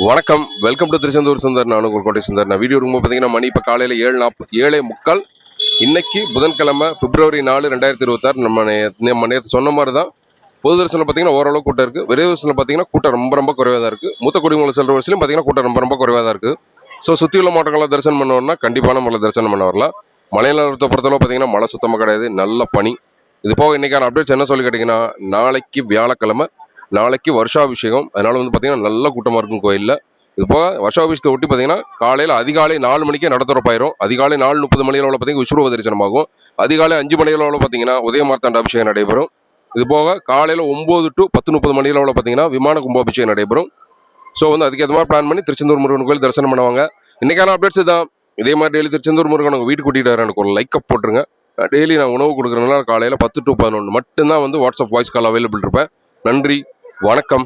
வணக்கம், welcome to Tiruchendur Sundar. நான் உங்கள் கோட்டை சுந்தர். நான் வீடியோ ரொம்ப பார்த்தீங்கன்னா மணி இப்போ காலையில் 7:40 இன்னைக்கு புதன்கிழமை பிப்ரவரி 4, 2026. நம்ம நேற்று சொன்ன மாதிரி தான். பொது தரிசனம் பார்த்தீங்கன்னா ஓரளவு கூட்டம் இருக்குது. விரைவு தரிசனம் பார்த்தீங்கன்னா கூட்டம் ரொம்ப குறைவாக தான் இருக்குது. மூத்த குடிமக்கள் செல்ற வரிசையிலும் பார்த்தீங்கன்னா கூட்டம் ரொம்ப குறைவாக தான் இருக்குது. ஸோ சுற்றியுள்ள மாவட்டங்களை தரிசனம் பண்ணோம்னா கண்டிப்பான நம்மளை தரிசனம் பண்ண வரலாம். மலைநகரத்தை பொறுத்தளவு பார்த்தீங்கன்னா மழை சுத்தமாக கிடையாது, நல்ல பனி. இது போக இன்றைக்கான அப்டேட்ஸ் என்ன சொல்லி கேட்டிங்கன்னா, நாளைக்கு வியாழக்கிழமை, நாளைக்கு வருஷாபிஷேகம். அதனால் பார்த்தீங்கன்னா நல்ல கூட்டமாக இருக்கும் கோயிலில். இது போக வருஷாபிஷேகத்தை ஒட்டி பார்த்தீங்கன்னா காலையில் அதிகாலை 4 மணிக்கே நடத்துறப்பாயிரும். அதிகாலை 4:30 மணி அளவில் பார்த்தீங்கன்னா விஸ்வரூப தரிசனமாகும். அதிகாலை 5 மணி அளவில் பார்த்தீங்கன்னா உதயமார்த்தாண்ட அபிஷேகம் நடைபெறும். இது போக காலையில் 9 to 10:30 மணி அளவில் பார்த்தீங்கன்னா விமான கும்பாபிஷேகம் நடைபெறும். ஸோ அதுக்கேற்ற மாதிரி பிளான் பண்ணி திருச்செந்தூர் முருகன் கோயில் தரிசனம் பண்ணுவாங்க. இன்றைக்கான அப்டேட்ஸ் தான். இதே மாதிரி டெய்லி திருச்செந்தூர் முருகன் உங்கள் வீட்டுக்கு கூட்டிகிட்டு வரேன். எனக்கு ஒரு லைக் அப் போட்டுருங்க. டெய்லி நான் உணவு கொடுக்குறதுனால காலையில் 10 to 11 மட்டும்தான் வாட்ஸ்அப் வாய்ஸ் கால் அவைலபிள் இருப்பேன். நன்றி, வணக்கம்.